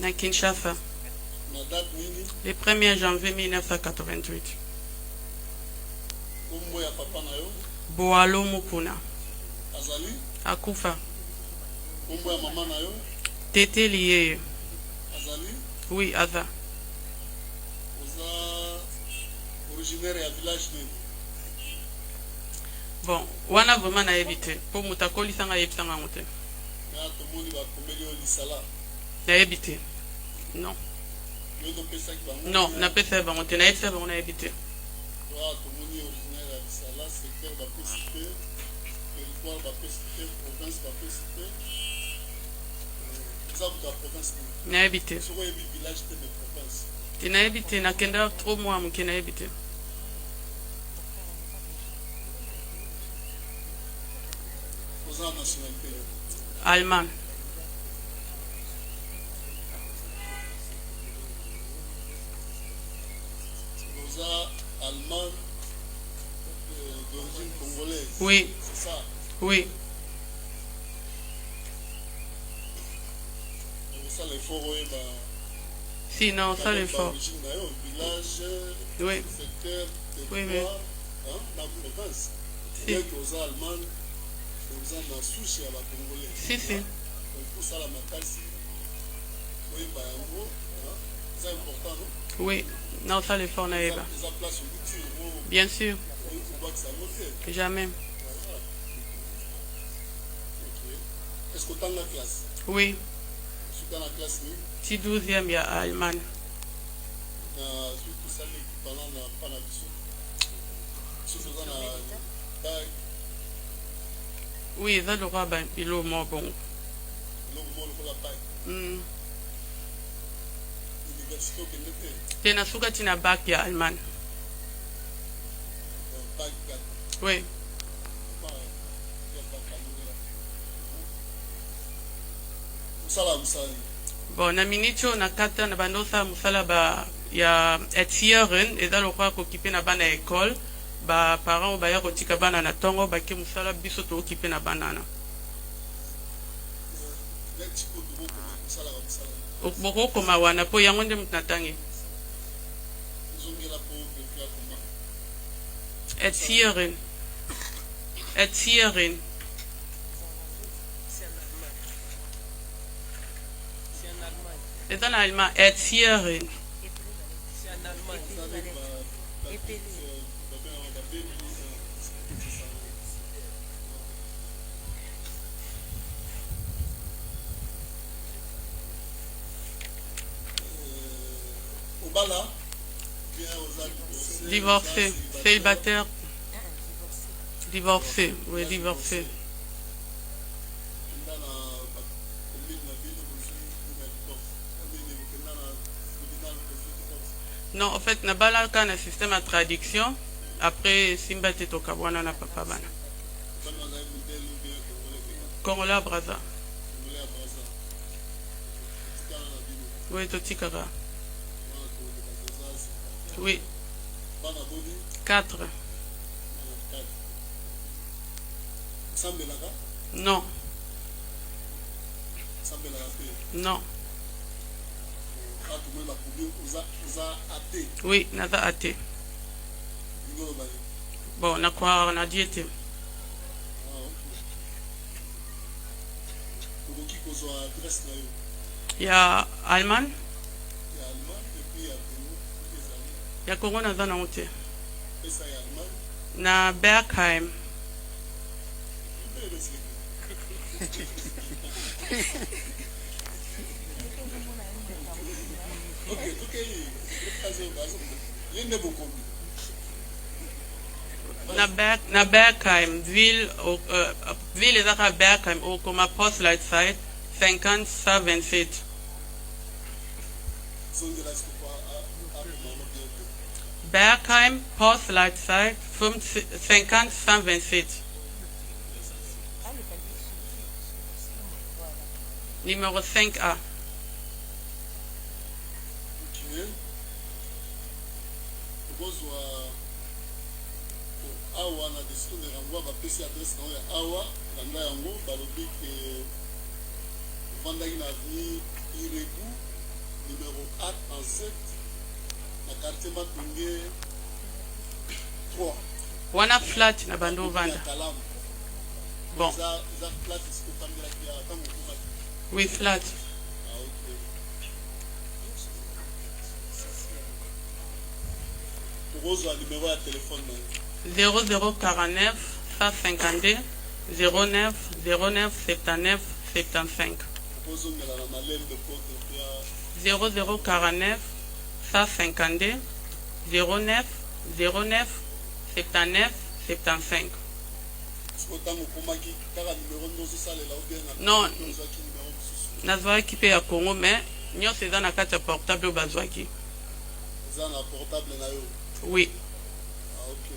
Na Kinshasa. Le 1er janvier 1988. Boalo Mukuna. Akufa. Tété lié. Oui, Aza. Originaire du village de... Bon, wana vraiment na évité. Pour mutakoli sanga yebsanga ngote. Na évité. Non. Non, na pesa ba ngote na yebsa ba on a évité. Na évité. Na évité na kenda 3 mois muke na évité. Allemand. Allemand d'origine congolaise. Oui. C'est ça. Oui. Ça l'effort si non, ça l'effort. Village, oui. Secteur, oui, oui. La province. Si. Aux Allemands, aux Allemands soucis à la Congolais. Si, si. Donc pour ça la matasi. Oui, bah en gros, c'est important, non? Oui. Non, ça l'effort n'a pas. Bien sûr. Jamais. Est-ce que tu as la classe? Oui. Dans la classe, si 12e, il y a Allemagne. Oui, ça le roi, il est au mort bon. Tu as un bac, il y a Allemagne. Oui. Bon, na minicho na kata na bandosa musala ba ya etieren eza lokwa ko kipe na bana école ba parents ba ya ko tika bana na tongo ba ke musala biso to kipe na banana. Boko koma wana po yango nde mutnatangi. Etieren. Etieren. C'est en allemand, Etieren. C'est en allemand. Obala, divorcé, célibataire. Divorcé, oui, divorcé. Non, en fait, na bala quand un système à traduction, après Simba Tetoka, wana na papa bana. Congolais Braza. Oui, Totikara. Oui. 4. Non. Non. Oui, nada athée. Bon, on a quoi, on a diété. Il y a Allemagne. Il y a Congo dans un honte. Na Bergheim. Na Bergheim, ville est à Bergheim, au comme poste la site 50-127. Bergheim, poste la site 50-127. Numéro 5A. Awa na décision de renvoi va PC adresse na awa landa yango balobi ke vandaki na avenue Iregu numéro 4 en 7 na quartier Matunge 3 wana flat na bando vanda Kalamu. bon za flat isikofangelaki ya tango okomaki. oui flat Ah, ok. Tokozwa numéro ya telefone na ye. 0049 152 09 09 79 75 kozongela na malembe kote pia 0049 152 09 09 79 75 siko ntango okomaki kaka numéro nde ozosalela obien Non. ozwaki numéro mosusu nazwaki mpe ya congo mais nyonso eza na kati ya portable oyo bazwaki eza na portable na yo. oui Ah, ok.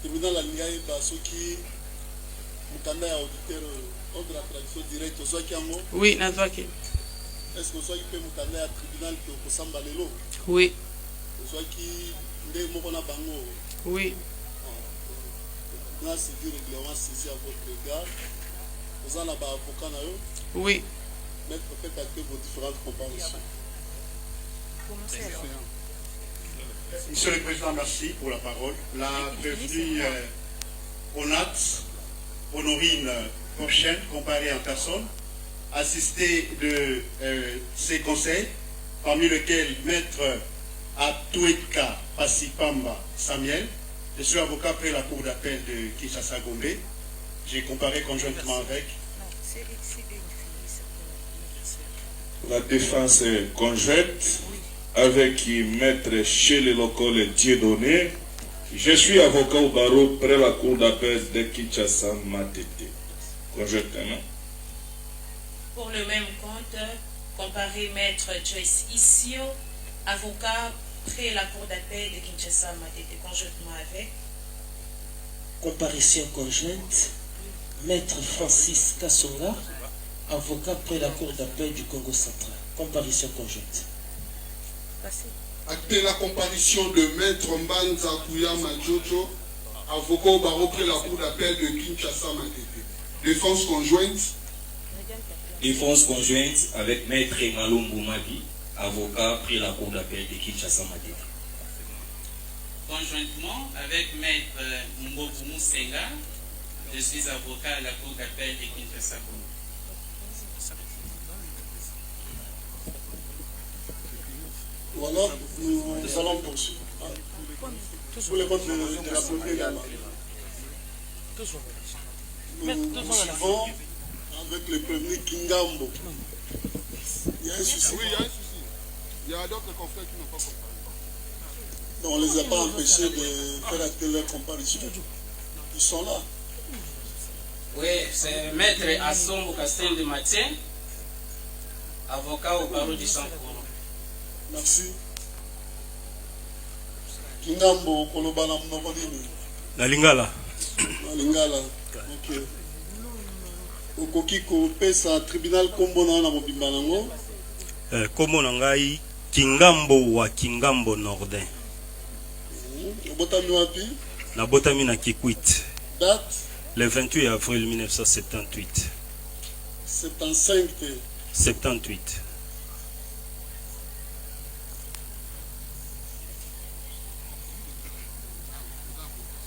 Tribunal alingi ayeba soki mokanda ya auditeur ordre ya tradition direct ozwaki yango. oui nazwaki Est ce que ozwaki mpe mokanda ya tribunal mpe okosamba lelo oui ozwaki nde moko na bango. oui Tribunal civil régulièrement saisi à votre égard. Vous en avez avocat na yo. oui Maître, faites acter vos différentes comparaisons. Monsieur le Président, merci pour la parole. La prévenue ONAT, Honorine Porchen, comparée en personne, assistée de ses conseils, parmi lesquels Maître Atueka Passipamba Samuel. Je suis avocat près la Cour d'appel de Kinshasa Gombe. J'ai comparé conjointement avec la défense conjointe avec Maître Chelelokole Dieudonné. Je suis avocat au barreau près la cour d'appel de Kinshasa Matete. Conjointement. Pour le même compte, comparé Maître Joyce Issio, avocat près la cour d'appel de Kinshasa Matete, conjointement avec Comparution conjointe, Maître Francis Kassonga, avocat près la cour d'appel du Congo central. Comparution conjointe. Actez la comparution de Maître Mbanza Kouyama Jojo, avocat au barreau près la cour d'appel de Kinshasa Matete. Défense conjointe. Défense conjointe avec Maître Malumbu Mabi, avocat près la cour d'appel de Kinshasa Matete. Conjointement avec Maître Mboku Musenga, je suis avocat à la cour d'appel de Kinshasa. Voilà, nous allons poursuivre. Pour les comptes de la première également. Nous suivons avec le prévenu Kingambo. Il y a un souci. Oui, il y a un souci. Il y a d'autres confrères qui n'ont pas compris. On ne les a pas empêchés de faire acter leur comparution. Ils sont là. Oui, c'est Maître Assombo Castel de Mathieu, avocat au barreau du Sankour. Merci. Kingambo, Kolobana Mnokodini. La Lingala. La Lingala. Ok. Okokiko pesa tribunal kombo na mobimba nango. Kombo na ngai Kingambo wa Kingambo Nordin. Botami wapi? Na botami na Kikwit. Date? Le 28 avril 1978. 75 te. 78.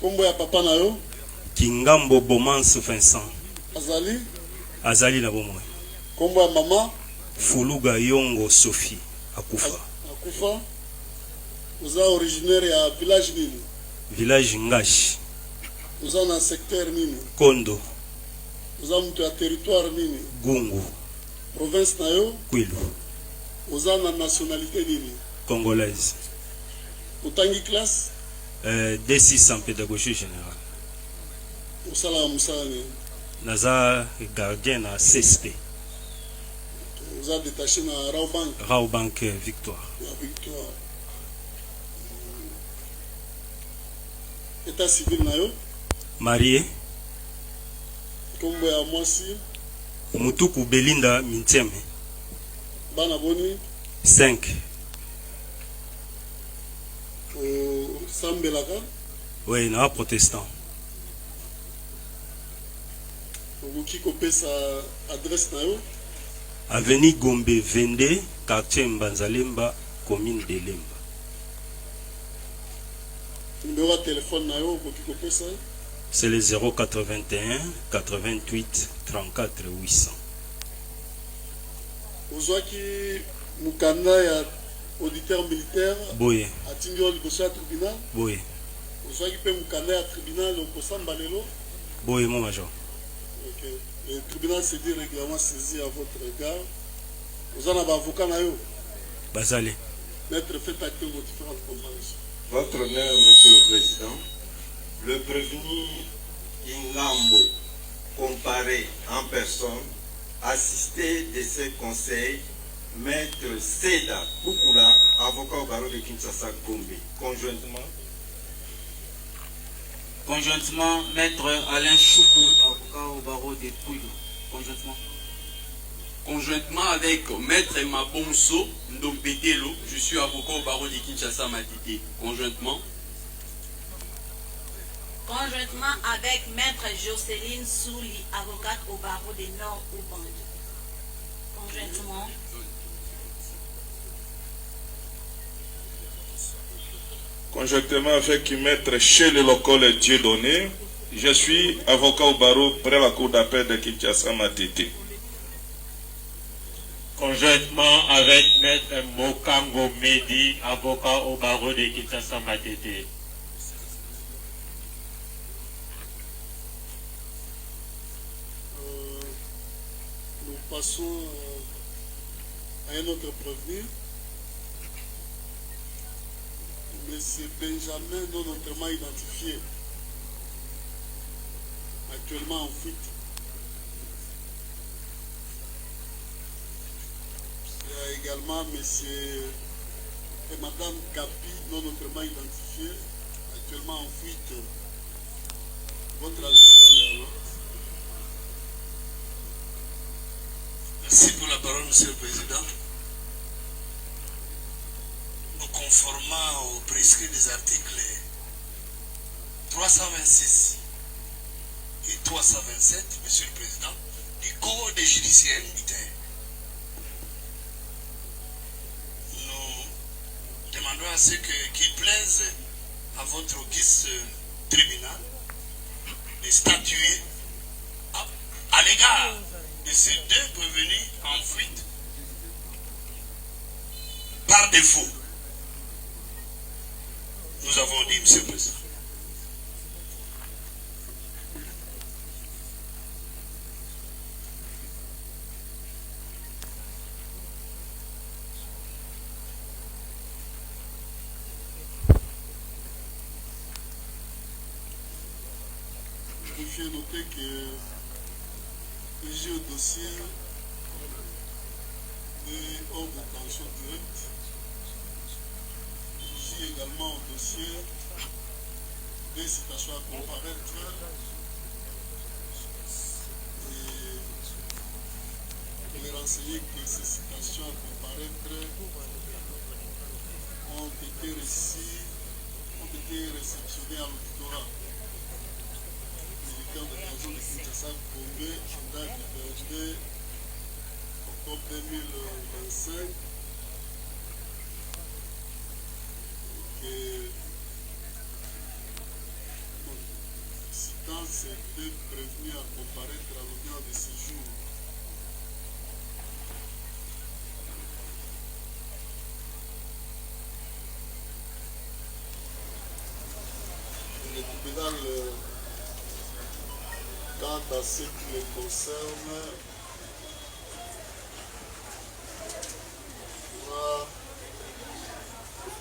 Kombo ya papa na yo? Kingambo Bomance Vincent. Azali? Azali na bomoi. Kombo ya mama? Fuluga Yongo Sophie akufa. Akufa? Oza originaire ya village nini? Village Ngashi. Oza na secteur nini? Kondo. Oza mtu ya territoire nini? Gungu. Province na yo? Kwilu. Oza na nationalité nini? Congolaise. Otangi classe? D6 en pédagogie générale. Osala musala ni? Naza gardien na CSP. Oza détaché na Raobank? Raobank Victoire. Victoire. État civil na yo? Marié. Kombo ya mwasi? Mutuku Belinda Mintieme. Bana boni? 5. Sambelaka? Oui, na protestant. okoki kopesa adresse na yo. Avenue Gombe 22, quartier Mbanzalemba, commune de Lemba. Numéro de téléphone na yo okoki kopesa. C'est le 081 88 34 800. Ozwaki mukanda ya auditeur militaire. Boye. Atindi yo liboso ya tribunal. Boye. Ozwaki pe mukanda ya tribunal okosamba lelo. Boye mon major. Ok. Le tribunal s'est dit régulièrement saisi à votre égard. Vous en avez avocat na yo. Bazali. Maître, faites acte vos différentes comparaisons. Votre honneur, Monsieur le Président, le prévenu Ingambo, comparé en personne, assisté de ses conseils, Maître Seda Kukula, avocat au barreau de Kinshasa Gombe, conjointement, Maître Alain Choukou, avocat au barreau de Pouilou, conjointement avec Maître Mabonso Ndompetelo, je suis avocat au barreau de Kinshasa Matete, conjointement avec Maître Jocelyne Souli, avocate au barreau des Nord Ubangi. Conjointement avec Maître Chele Lokole Dieudonné, je suis avocat au barreau près la cour d'appel de Kinshasa Matete. Conjointement avec Maître Mokango Medi, avocat au barreau de Kinshasa Matete. Nous passons à un autre prévenu. Monsieur Benjamin, non notamment identifié, actuellement en fuite. Il y a également monsieur et madame Kapi, non notamment identifié, actuellement en fuite. Votre avis? Merci pour la parole, Monsieur le Président. Nous conformant au prescrit des articles 326 et 327, Monsieur le Président, du Code judiciaire militaire, nous demandons à ceux qui plaisent à votre auguste tribunal de statuer à l'égard de ces deux prévenus en fuite par défaut. Nous avons dit, Monsieur le Président. Il faut noter que j'ai au dossier est hors de tension directe. J'ai également au dossier des citations à comparaître et les renseigner que ces citations à comparaître ont été réceptionnées à l'auditorat militaire de la zone de Kinshasa Gombe en date du 22 octobre 2025. Citant ces deux prévenus à comparaître à l'audience de ce jour. Le tribunal, quant à ce qui les concerne, pourra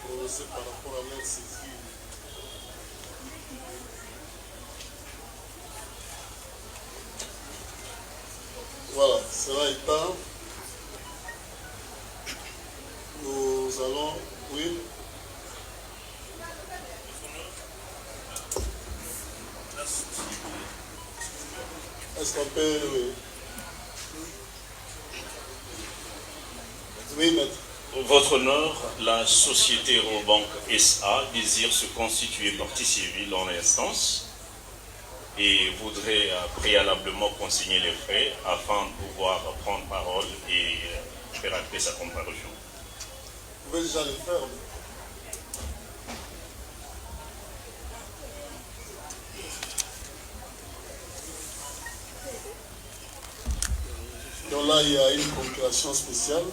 prononcer par rapport à leur saisie. Voilà, cela étant, nous allons, oui. Est-ce qu'on peut, oui, maître. Votre honneur, la société Eurobank SA désire se constituer partie civile en l'instance et voudrais préalablement consigner les frais afin de pouvoir prendre parole et faire acter sa comparution. Vous pouvez déjà le faire. Donc là, il y a une procuration spéciale.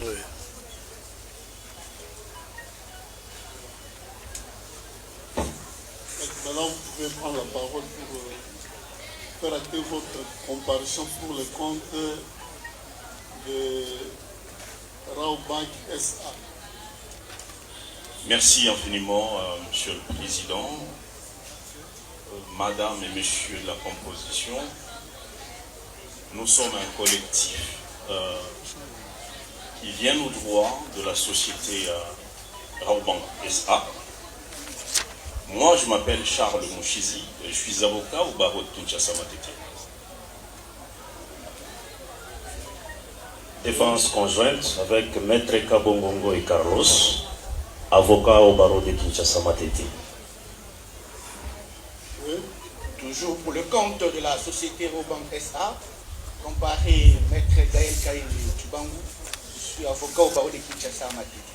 Oui. Maintenant, vous pouvez prendre la parole pour faire acter votre comparution pour le compte de Raobank SA. Merci infiniment, Monsieur le Président, Madame et Messieurs de la composition. Nous sommes un collectif qui vient au droit de la société Raobank SA. Moi, je m'appelle Charles Mouchizi et je suis avocat au barreau de Kinshasa Matete. Défense conjointe avec Maître Kabongongo et Carlos, avocats au barreau de Kinshasa Matete. Oui. Toujours pour le compte de la société Raobank SA, comparé Maître Gaël Kaïli Tubangu, je suis avocat au barreau de Kinshasa Matete.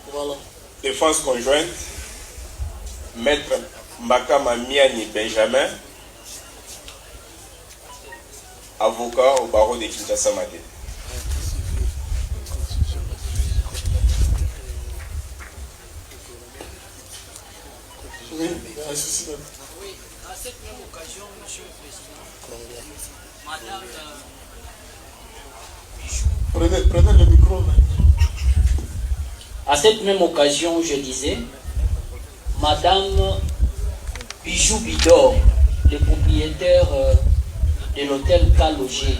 Voilà. Défense conjointe, Maître Makama Miani Benjamin, avocat au barreau de Kinshasa Matete. Oui, il y a un souci. Oui, à cette même occasion, Monsieur le Président, Madame Prenez le micro. À cette même occasion, je disais, Madame Bijou Bidor, le propriétaire de l'hôtel Kalogé,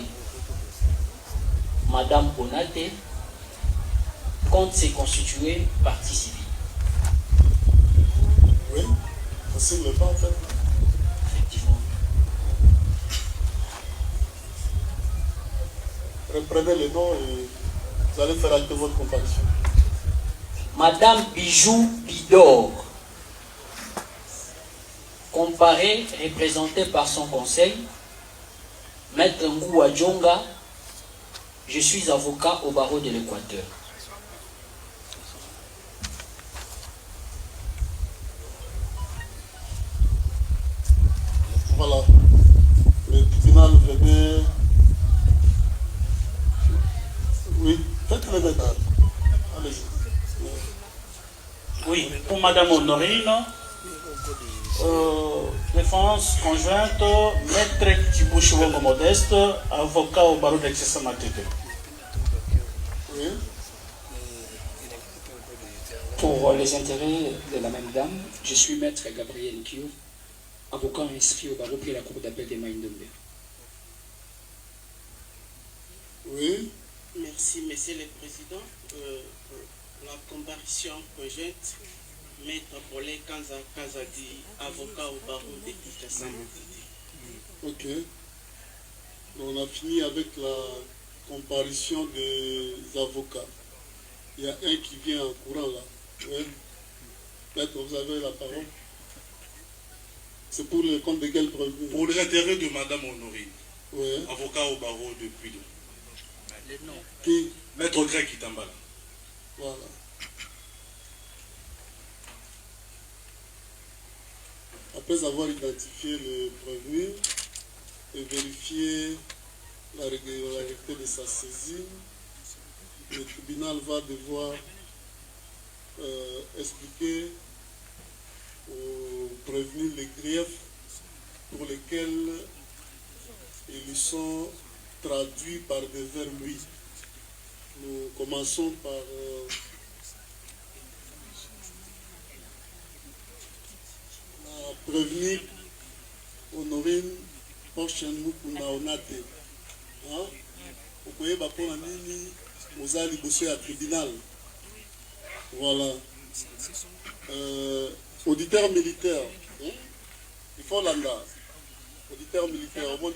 Madame Onate, compte se constituer partie civile. Oui, c'est le pas en fait. Effectivement. Reprenez le nom et vous allez faire acte votre comparution. Madame Bijou Bidor, comparée, représentée par son conseil, Maître Ngoua Djonga, je suis avocat au barreau de l'Équateur. Voilà. Le tribunal venait. Oui, faites-le maintenant. Allez-y. Oui, pour Madame Honorine, défense conjointe, Maître Tibouchouongo Modeste, avocat au barreau de Kinshasa Matete. Oui. Pour les intérêts de la même dame, je suis Maître Gabriel Kio, avocat inscrit au barreau puis la cour d'appel de Maïndombe. Oui. Merci, Monsieur le Président. La comparution conjointe, Maître Bolé Kanza Kazadi, avocat au barreau de Kinshasa. Ok. Donc on a fini avec la comparution des avocats. Il y a un qui vient en courant là. Oui. Maître, vous avez la parole. C'est pour le compte de quel prévenu? Pour les intérêts de Madame Honorine, oui. Avocat au barreau de Puydou. Qui? Maître Greg Kitambala. Voilà. Après avoir identifié le prévenu et vérifié la régularité de sa saisine, le tribunal va devoir expliquer aux prévenus les griefs pour lesquels ils sont traduits par des verbes lui. Nous commençons par prévenir Honorine prochaine Mukunda Onate. Vous voyez, pour la nini, vous allez bosser à tribunal. Voilà. Auditeur militaire. Il faut l'anda. Auditeur militaire. Au moins,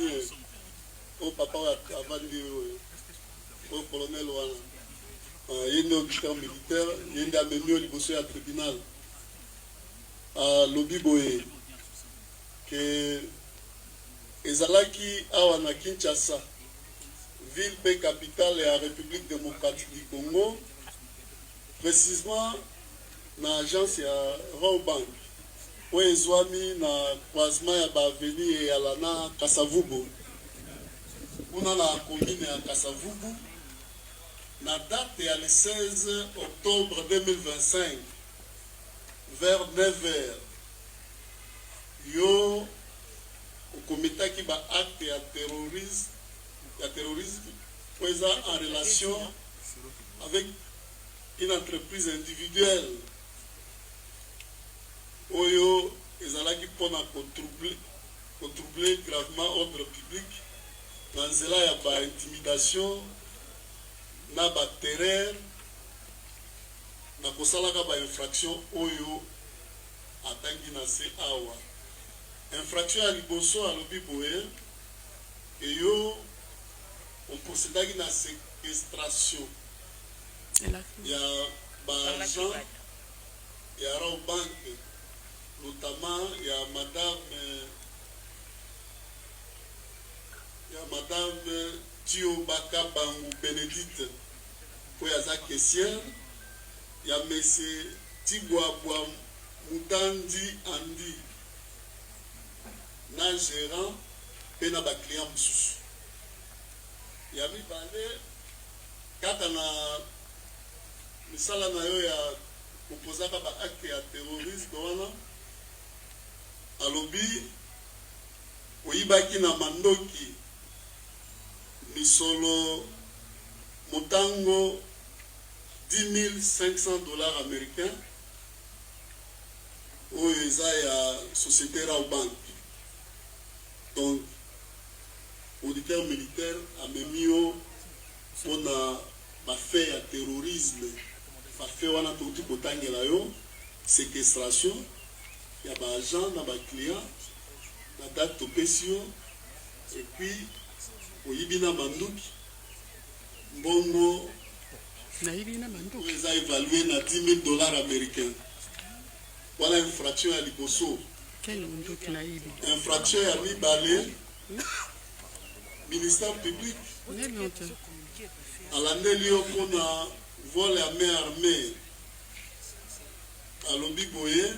au papa avant de au colonel il y a un auditeur militaire, il y a un mémoire qui bosse à tribunal. À Lobby Boye, que Ezalaki Awana Kinshasa, ville paix capitale et la République démocratique du Congo, précisément dans l'agence à Raobank, où Ezwami na croisement ya Baveni et Alana Kasavubu. On a la commune à Kasavubu. La date est le 16 octobre 2025, vers 9h. Yo, au comité qui va acte à terrorisme, en relation avec une entreprise individuelle. Oyo, ils allaient pour controubler gravement l'ordre public. Dans cela, il y a intimidation. Na ba terreur na kosalaka ba infraction oyo atangi na se awa infraction ya liboso alobi boye eyo on procédaki na séquestration ya ba agent ya Raobank notamment ya madame Tio Baka Bangu Bénédicte pour yaza caissière, il y a monsieur Tibouabouam Moutandi Andi, na gérant et na ba client moussous. Il y a mis balé, kaka na misala na yo ya opposaka ba acte ya terrorisme wana, alobi oyibaki na mandoki misolo motango $10,500 américains oyo eza ya société Raobank. Donc auditeur militaire amemi yo mpona bafe ya terrorisme, bafe wana touti kotangela yo séquestration ya baagent na baclient na date topesi yo, et puis oyibina manduki mbongo eza évalué na $10,000 américains. Voilà infraction ya liboso. Infraction ya mibale, ministère public alandeli yo mpona vol ya main armée alobi boye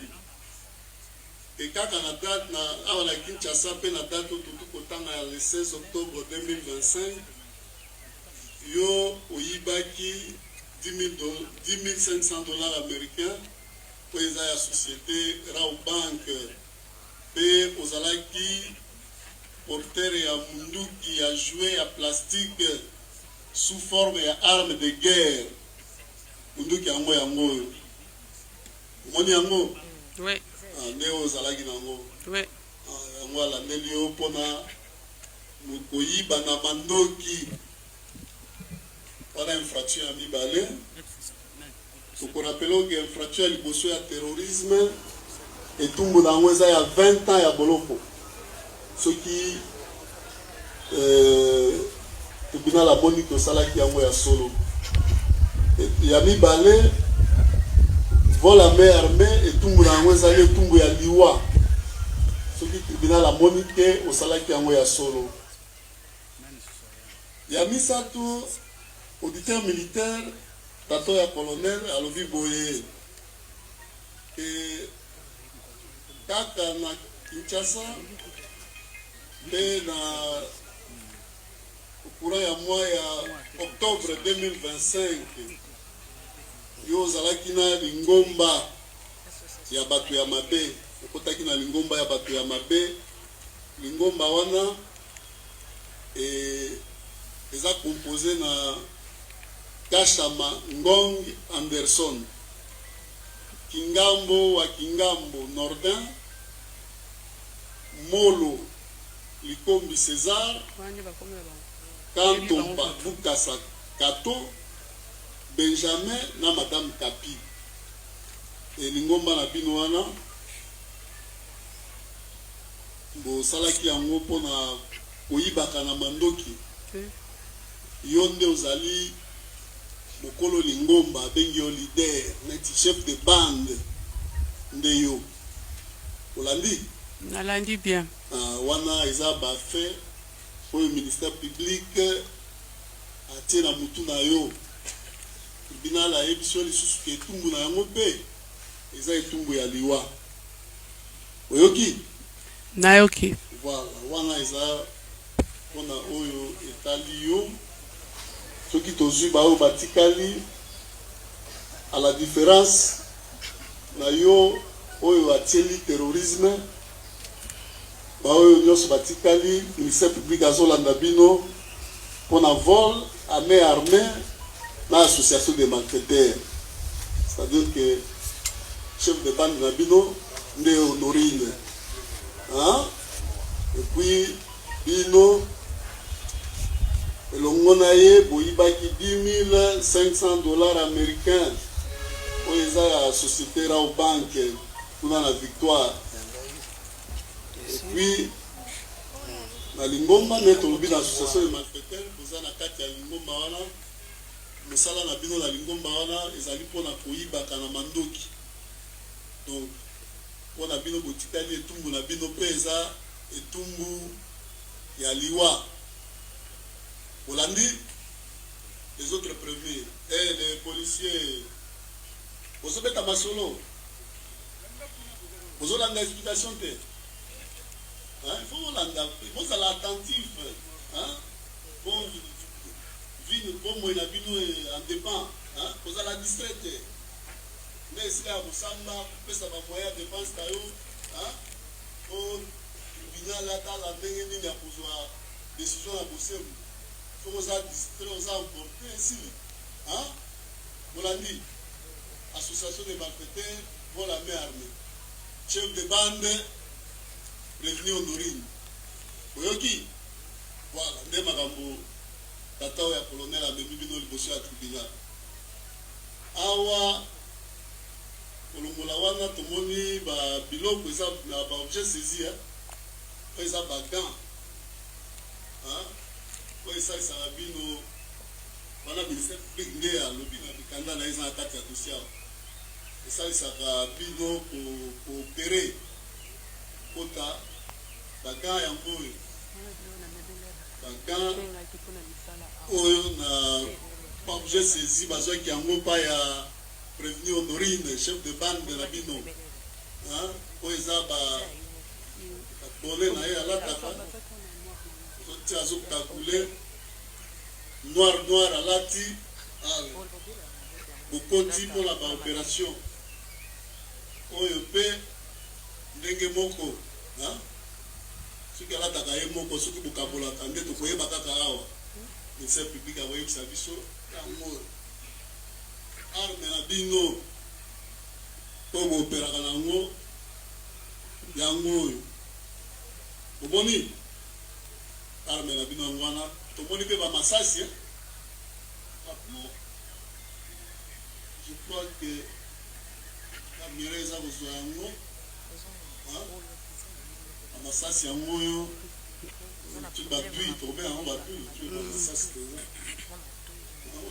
ekaka na date na awa na Kinshasa mpe na date oyo totu kotanga ya le 16 octobre 2025 yo oyibaki $10,500 américains po eza ya société Raobank mpe ozalaki porteur ya munduki ya jouet ya plastique sous forme ya arme de guerre. Munduki yango oyo omoni yango nde ozalaki nango yango alandeli yo mpona koyiba na mandoki. Wana infraction ya mibale. Tokorapela oke infraction ya liboso ya terrorisme etumbu na yango eza ya 20 ans ya boloko. Soki tribunal amoni tosalaki yango ya solo. Ya mibale vol à main armée etumbu na yango ezali etumbu ya liwa. Soki tribunal amoni te osalaki yango ya solo. Ya misato auditeur militaire tato ya colonel alobi boye kaka na Kinshasa mpe na courant ya mois ya octobre 2025 yo ozalaki na lingomba ya bato ya mabe, okotaki na lingomba ya bato ya mabe. Lingomba wana eza composé na Kashama Ngong Anderson, Kingambo wa Kingambo Nordin, Molo Likombi César, Kantomba Bukasa Kato, Benjamin na Madame Kapi. Et Lingomba na Binoana, Bo Salaki yango pona koyibaka na mandoki. Yonde ozali Mokolo Lingomba bengi yo leader, neti chef de bande ndeyo. Olandi? Nalandi bien. Wana eza ba fait pour le ministère public atie na mutu na yo. Tribunal a ebiso lisusu ke etumbu na yango pe eza etumbu ya liwa. Oyoki? Nayoki. Voilà, wana eza pona oyo etali yo. Soki tozwi ba oyo batikali à la différence na yo oyo atieli terrorisme ba oyo nyonso batikali ministère public azolanda bino pona vol à main armée na association de malfaiteurs, c'est-à-dire que chef de bande na bino nde Honorine, hein? Et puis bino elongo na ye boyibaki $10,500 américains oyo eza ya société Rao Bank kuna na Victoire. Et puis na Lingomba nde tolobi na association de malfaiteurs boza na kati ya Lingomba wana mosala na bino na Lingomba wana ezali mpona koyibaka na mandoki. Donc mpona bino botikali etumbu na bino mpe eza etumbu ya liwa. Olandi, les autres prévenus, et les policiers, vous avez ta masolo, vous avez l'explication. Il faut être attentif. Bon, moi, il a en dépend. Vous allez la distraite. Mais si vous savez, ça va moyen de dépense. Pour venir là, la décision à bosser. Faut qu'on soit distrait, on soit emporté ici. Hein? On l'a dit. Association des malfaiteurs, pour la main armée. Chef de bande, prévenu Honorine. Oyoki? Voilà, nde makambo tata ya colonel amemi bino liboso ya tribunal. Awa kolongola wana tomoni ba biloko eza na ba objet saisi, eza ba gants. Hein? Ça a bino wana ministère public nde alobi na bikanda na eza na kati ya dossier esalisaka bino koopere kota bagan yango oyo bagan oyo na objet saisi bazwaki yango pa ya prévenu Honorine chef de bande na bino oyo eza babole na ye alataka azokakule noir alati bokoti mpona baopération oyo mpe ndenge moko soki alataka ye moko soki bokabolaka nde tokoyeba kaka awa ministère public akoyebisa biso yango arme na bino mpo booperaka nango yango oyo oboni arme na bino yango wana tomoni mpe bamasasi. Je crois que kamera eza kozwa yango bamasasi yango oyo batui tokobe yango batui bamasasi teza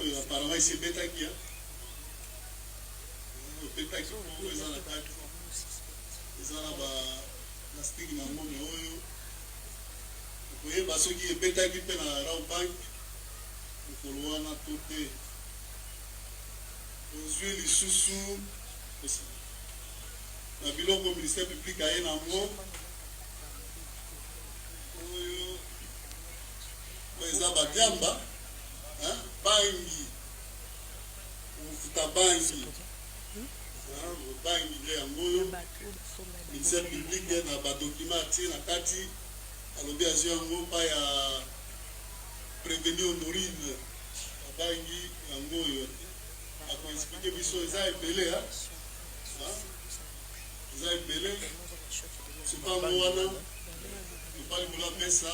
oyo apparemment esi ebetaki ebetaki oyo eza na kati eza na baplastique na yango me oyo koyeba soki ebetaki mpe na Rao Bank mokolo wana to te ozwi lisusu na biloko ministère public aye nango oyo eza badiamba bangi ofuta bangi bangi nde yango oyo ministère public na badokima atie na kati alobi azwi yango pa ya prévenu Honorine abangi yango oyo akoexplike biso eza ebele eza ebele supango wana mobali mola pesa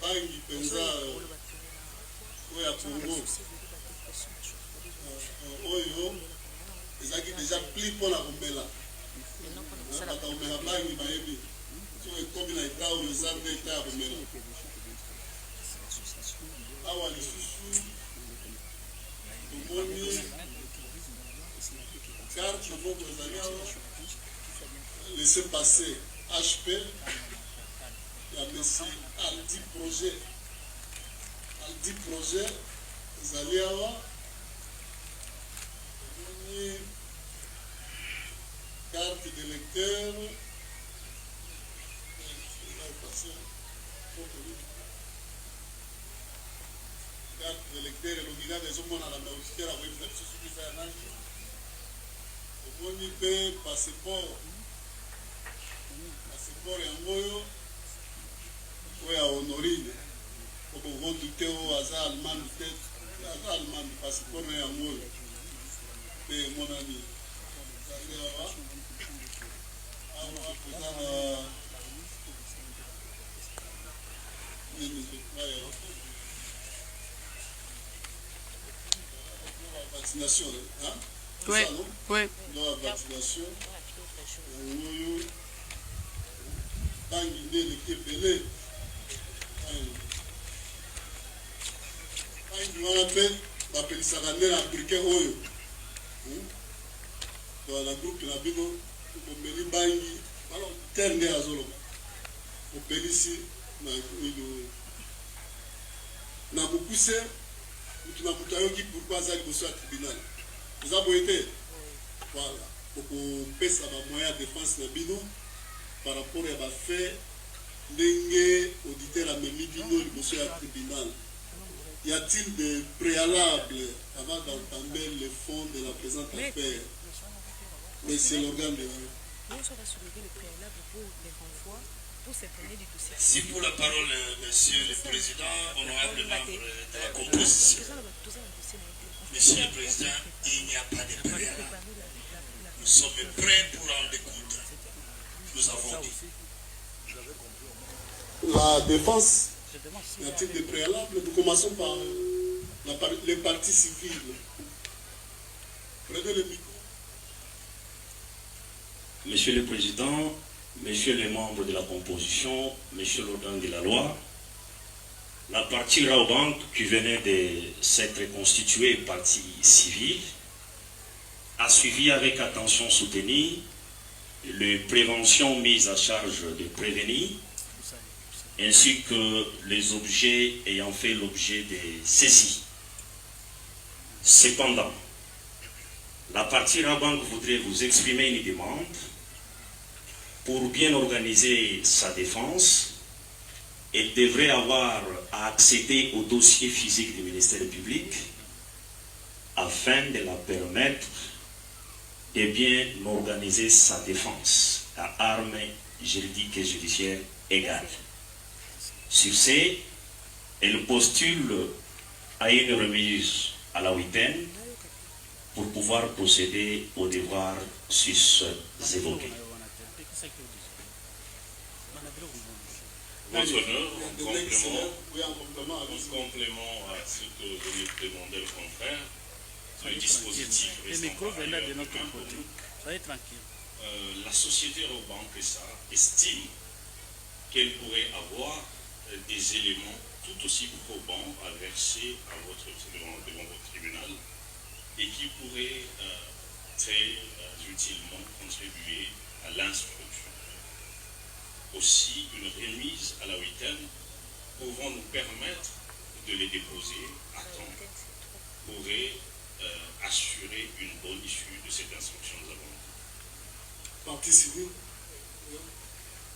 bangi mpenza oyo ya Congo oyo ezalaki déjà pli mpona komela bato komela bangi bayebi so ekomi na eta oyo eza mpe eta ya komela awa lisusu tomoni carte moko ezali awa laissez passer HP ya monsieur Aldi Projet ezali awa tomoni carte de lecteur carte de lecteur elongi kaka ezomonana na auditeur akoyebisa biso soki eza ya nani omoni mpe passeport yango oyo oyo ya Honorine okovodu te oyo aza allemande te aza allemande passeport na yango oyo mpe emonani ezali awa awa koza na vaccination oui. La vaccination bangi nde eleki ebele bangi wana mpe bapelisaka nde na africain oyo na groupe na bino bomeli bangi wana tere nde azoloba opelisi na kokuse mutu na mutu ayoki pourkui aza liboso ya tribunal eza boye te voilà okopesa bamoyen ya défense na bino par rapport à fait ndenge auditeur amemi bino liboso ya tribunal. Y a-t-il des préalables avant d'entendre le fond de la présente affaire? Mais c'est l'organe de la... Nous, on va soulever le préalable pour les renvois, pour s'imprégner du dossier. Si pour la parole, Monsieur le Président, honorable membre de la composition. Monsieur le Président, il n'y a pas de préalable. Nous sommes prêts pour en découdre. Nous avons dit. La défense, y a-t-il des préalables? Nous commençons par les parties civiles. Prenez le micro. Monsieur le Président, Messieurs les membres de la composition, Monsieur l'organe de la loi, la partie Raobank qui venait de s'être constituée partie civile a suivi avec attention soutenue les préventions mises à charge de prévenir ainsi que les objets ayant fait l'objet de saisies. Cependant, la partie Raobank voudrait vous exprimer une demande pour bien organiser sa défense. Elle devrait avoir à accéder au dossier physique du ministère public afin de la permettre de bien organiser sa défense à armes juridiques et judiciaires égales. Sur ce, elle postule à une remise à la huitaine pour pouvoir procéder aux devoirs sus-évoqués. Votre honneur, en complément à ce que venait de demander le confrère, le dispositif la société Raobank estime qu'elle pourrait avoir des éléments tout aussi probants à verser devant votre tribunal et qui pourraient très utilement contribuer à l'instruction. Aussi, une remise à la huitaine pouvant nous permettre de les déposer à temps pourrait assurer une bonne issue de cette instruction que nous avons. Partie civile.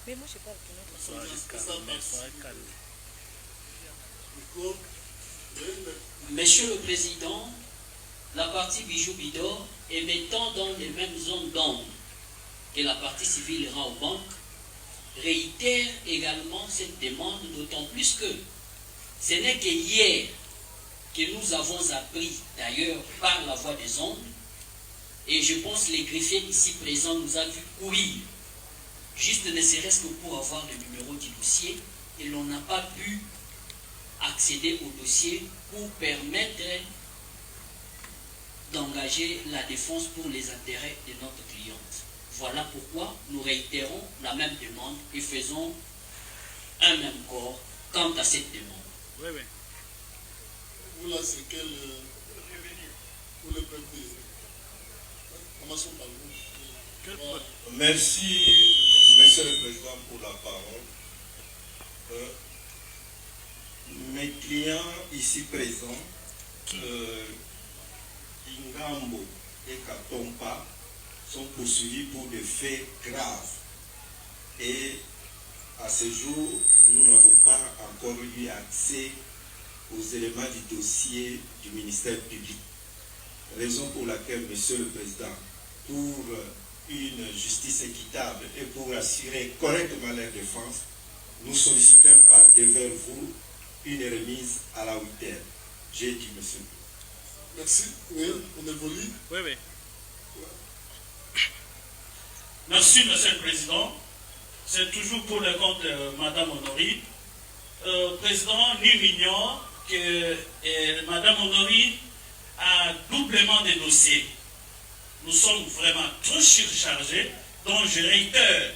Mais moi, je sais pas. Monsieur le Président, la partie Bijou Bidor, émettant dans les mêmes zones d'ombre que la partie civile Raobank, réitère également cette demande, d'autant plus que ce n'est que hier que nous avons appris, d'ailleurs par la voie des ondes, et je pense que les greffiers ici présents nous ont vu courir juste ne serait-ce que pour avoir le numéro du dossier, et l'on n'a pas pu accéder au dossier pour permettre d'engager la défense pour les intérêts de notre cliente. Voilà pourquoi nous réitérons la même demande et faisons un même corps quant à cette demande. Oui, oui. Vous là, c'est quel... pour le peuple. Commençons par vous. Merci, Monsieur le Président, pour la parole. Mes clients ici présents, Ingambo et Katompa, sont poursuivis pour des faits graves. Et à ce jour, nous n'avons pas encore eu accès aux éléments du dossier du ministère public. Raison pour laquelle, Monsieur le Président, pour une justice équitable et pour assurer correctement leur défense, nous sollicitons devers vous une remise à la hauteur. J'ai dit, Monsieur. Merci. Oui, on évolue. Oui, oui. Merci, Monsieur le Président. C'est toujours pour le compte de Mme Honorine. Président, nous ignore que Mme Honorine a doublement des dossiers. Nous sommes vraiment trop surchargés, donc je réitère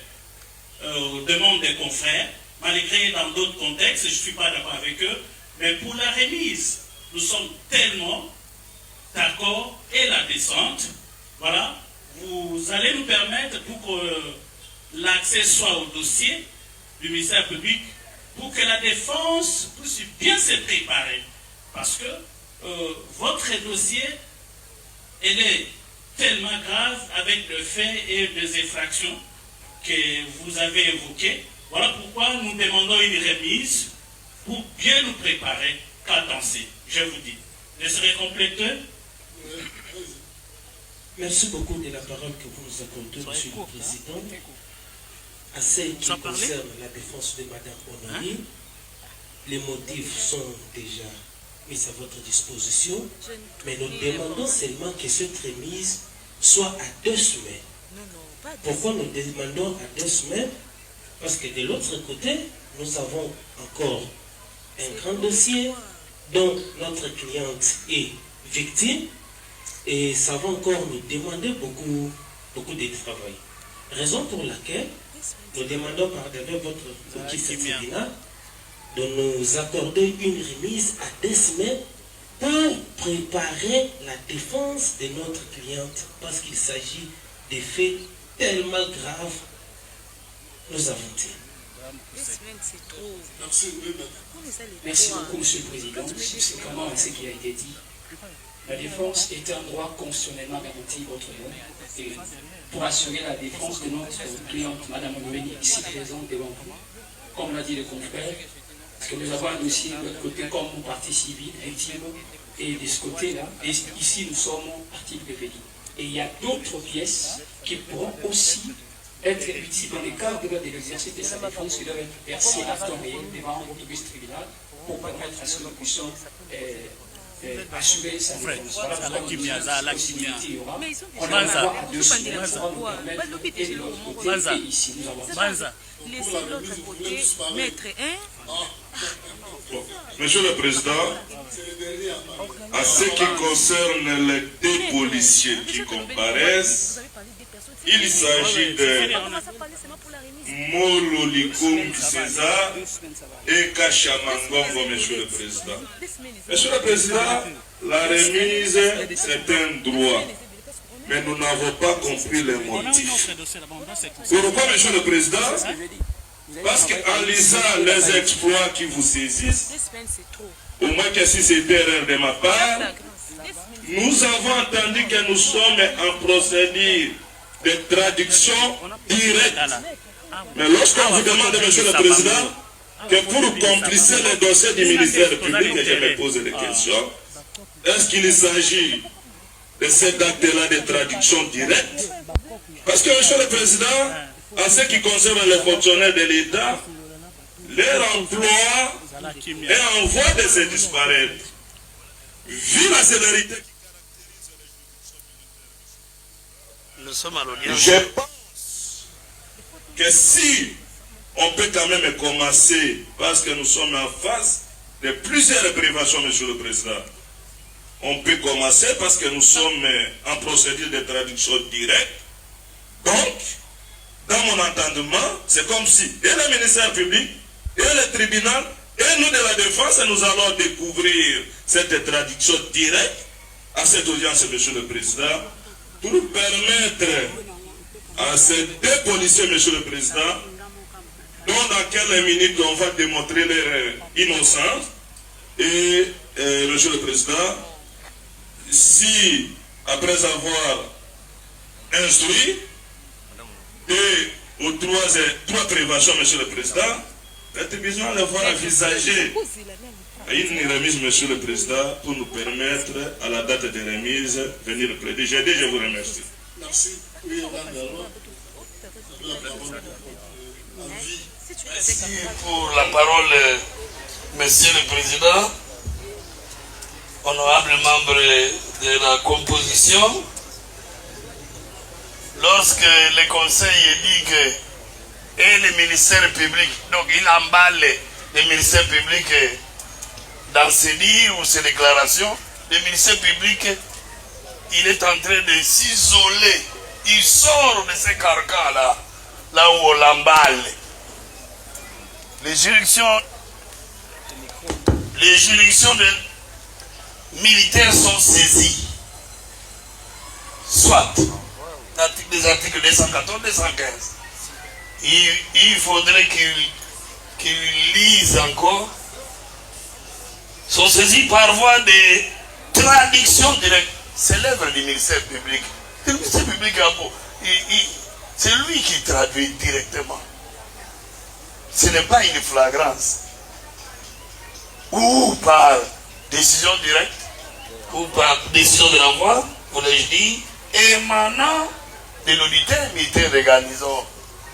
aux demandes des confrères, malgré dans d'autres contextes, je ne suis pas d'accord avec eux, mais pour la remise, nous sommes tellement d'accord et la descente, voilà, vous allez nous permettre pour que l'accès soit au dossier du ministère public, pour que la défense puisse bien se préparer. Parce que votre dossier, il est tellement grave avec le fait et les infractions que vous avez évoquées. Voilà pourquoi nous demandons une remise pour bien nous préparer. Qu'attendez, je vous dis. Je serai complété. Merci beaucoup de la parole que vous nous accordez, Monsieur le Président. À ce qui concerne la défense de Mme Honorine, les motifs sont déjà mis à votre disposition, mais nous demandons seulement que cette remise soit à 2 semaines. Pourquoi nous demandons à 2 semaines? Parce que de l'autre côté, nous avons encore un grand dossier dont notre cliente est victime et ça va encore nous demander beaucoup de travail. Raison pour laquelle nous demandons par-devant votre équipe tribunal de nous accorder une remise à 2 semaines pour préparer la défense de notre cliente, parce qu'il s'agit de faits tellement graves. Nous avons dit. Merci beaucoup, Monsieur le Président. Subséquemment à ce qui a été dit, la défense est un droit constitutionnellement garanti votre nom. Et pour assurer la défense de notre cliente, Mme Honorine, ici présente devant vous, comme l'a dit le confrère, parce que nous avons un dossier de l'autre côté comme partie civile, victime, et de ce côté-là, ici nous sommes partie préférée. Et il y a d'autres pièces qui pourront aussi être utiles dans le cadre de l'exercice de sa défense, qui doivent être versées à temps réel devant votre vice tribunal pour permettre à ce que nous puissions assurer sa défense. Voilà pourquoi nous avons la possibilité. On va avoir à 2 semaines pour nous permettre et de l'autre côté et ici. Nous avons laissez l'autre côté mettre un. Monsieur le Président, à ce qui concerne les 2 policiers qui comparaissent, il s'agit de Mololikum César et Kachamangongo, Monsieur le Président. Monsieur le Président, la remise, c'est un droit, mais nous n'avons pas compris les motifs. Pourquoi, Monsieur le Président? Parce qu'en lisant les exploits qui vous saisissent, au moins que si c'était erreur de ma part, nous avons entendu que nous sommes en procédure de traduction directe. Mais lorsqu'on vous demande, Monsieur le Président, que pour complisser le dossier du ministère public, je me pose des questions, est-ce qu'il s'agit de cet acte-là de traduction directe? Parce que, Monsieur le Président, en ce qui concerne les fonctionnaires de l'État, leur emploi est en voie de se disparaître. Vu la célérité nous sommes à l'audience. Je pense que que si on peut quand même commencer, parce que nous sommes en face de plusieurs privations, Monsieur le Président, on peut commencer parce que nous sommes en procédure de traduction directe. Donc, dans mon entendement, c'est comme si, et le ministère public, et le tribunal, et nous de la défense, nous allons découvrir cette traduction directe à cette audience, Monsieur le Président, pour permettre à ces deux policiers, Monsieur le Président, dont dans quelques minutes on va démontrer leur innocence, et Monsieur le Président, si après avoir instruit et aux trois privations, Monsieur le Président, la tribunal va envisager une remise, Monsieur le Président, pour nous permettre, à la date de remise, venir plaider. Je vous remercie. Merci. Oui, merci pour la parole, Monsieur le Président, honorable membre de la composition. Lorsque le Conseil dit que et le ministère public, donc il emballe le ministère public dans ses dires ou ses déclarations, le ministère public, il est en train de s'isoler. Il sort de ce carcan-là, là où on l'emballe. Les juridictions militaires sont saisies. Soit des articles 214, 215. Il faudrait qu'ils lisent encore. Sont saisis par voie de traduction directe. C'est l'œuvre du ministère public. Le ministère public, c'est lui qui traduit directement. Ce n'est pas une flagrance. Ou par décision directe, ou par décision de l'envoi, voulais-je dire, émanant de l'auditeur militaire de garnison.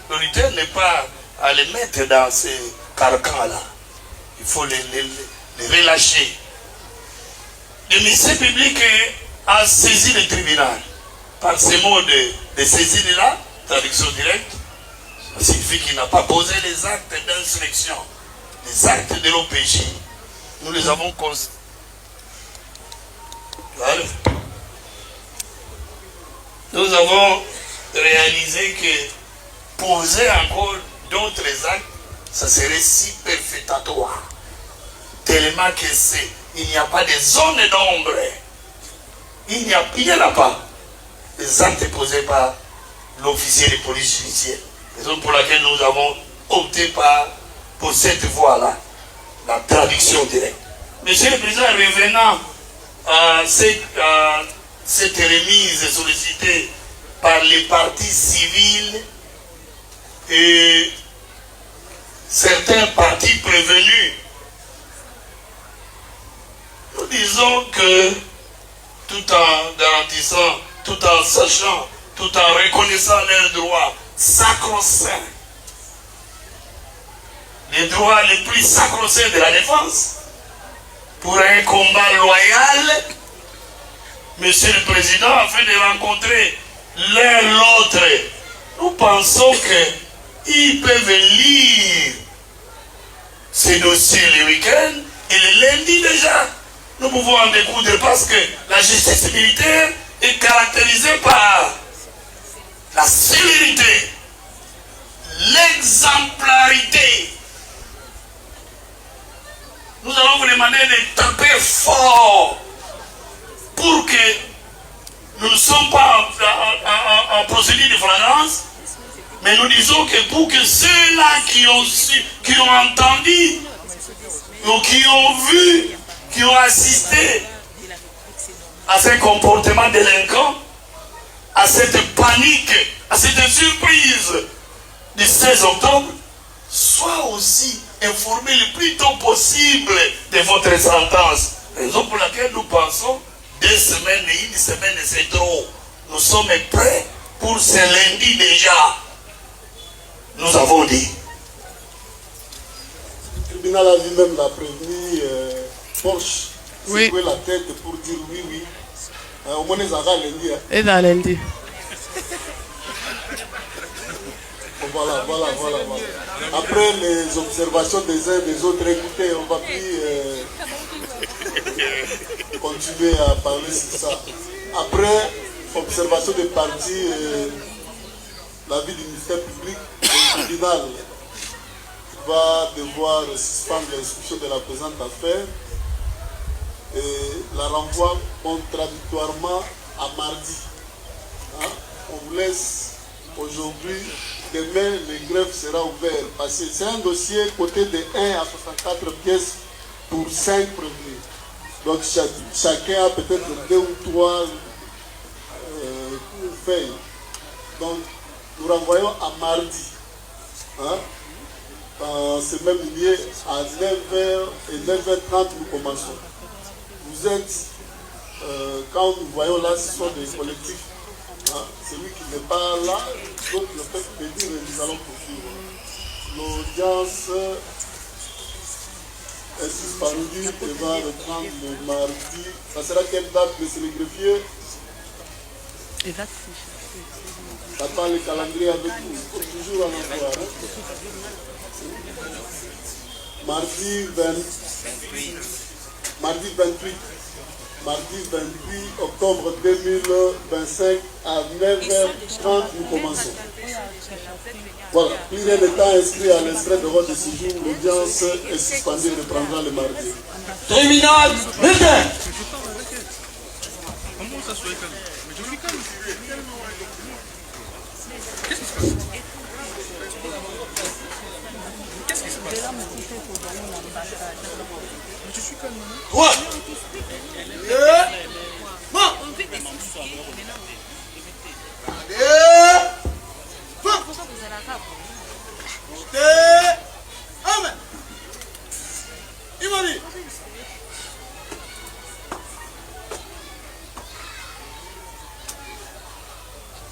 L'auditeur n'est pas à les mettre dans ces carcans-là. Il faut les relâcher. Le ministère public a saisi le tribunal. Par ces mots de saisine-là, traduction directe, ça signifie qu'il n'a pas posé les actes d'insurrection, les actes de l'OPJ. Nous les avons constatés. Nous avons réalisé que poser encore d'autres actes, ça serait superfétatoire. Tellement que il n'y a pas de zone d'ombre. Il n'y en a pas. Les actes posés par l'officier de police judiciaire. Raison pour laquelle nous avons opté pour cette voie-là, la traduction directe. Monsieur le Président, revenant à cette remise sollicitée par les partis civils et certains partis prévenus, nous disons que tout en garantissant, tout en sachant, tout en reconnaissant leurs droits sacro-saints, les droits les plus sacro-saints de la défense, pour un combat loyal, Monsieur le Président, afin de rencontrer l'un l'autre, nous pensons qu'ils peuvent lire ces dossiers le week-end et le lundi déjà. Nous pouvons en découdre parce que la justice militaire est caractérisée par la célérité, l'exemplarité. Nous allons vous demander de taper fort pour que nous ne sommes pas en procédure de flagrance, mais nous disons que pour que ceux-là qui ont entendu, ou qui ont vu, qui ont assisté à ce comportement délinquant, à cette panique, à cette surprise du 16 octobre, soient aussi informés le plus tôt possible de votre sentence. Raison pour laquelle nous pensons 2 semaines et 1 semaine, c'est trop. Nous sommes prêts pour ce lundi déjà. Nous avons dit. Le tribunal a lui-même l'a prévenu, Porsche, oui. Secouer la tête pour dire oui, oui. Au moins, les arrêts lundi. Et dans lundi. Voilà. Après les observations des uns et des autres, écoutez, on va plus continuer à parler sur ça. Après, observation des partis, l'avis du ministère public, le tribunal va devoir suspendre l'instruction de la présente affaire et la renvoie contradictoirement à mardi. On vous laisse aujourd'hui. Demain, le greffe sera ouvert. Parce que c'est un dossier côté de 1 à 64 pièces pour 5 prévenus. Donc chacun a peut-être 2 ou 3 feuilles. Donc nous renvoyons à mardi. Dans ce même lieu, à 9h et 9h30, nous commençons. Vous êtes, quand nous voyons là, ce sont des collectifs. Celui qui n'est pas là, donc le fait pédir et nous allons poursuivre. L'audience est suspendue et va reprendre le mardi. Ça sera quelle date, monsieur le greffier? J'attends le calendrier avec vous. Toujours en emploi. Mardi 28 octobre 2025 à 9h30, nous commençons. Voilà, plus rien n'étant inscrit à l'extrait de votre séjour, l'audience est suspendue et reprendra le mardi. Tribunal, militaire. Comment ça se fait? Mais je suis calme. Qu'est-ce qui se passe? Qu'est-ce qui se passe? Je suis calme. Quoi?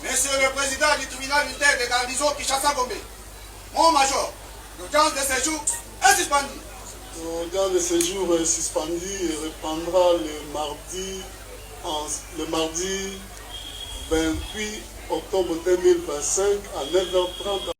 Monsieur le président du tribunal militaire de garnison Kinshasa-Gombe, mon major, l'audience de séjour est suspendue. L'audience de séjour est suspendue et reprendra le mardi 28 octobre 2025 à 9h30.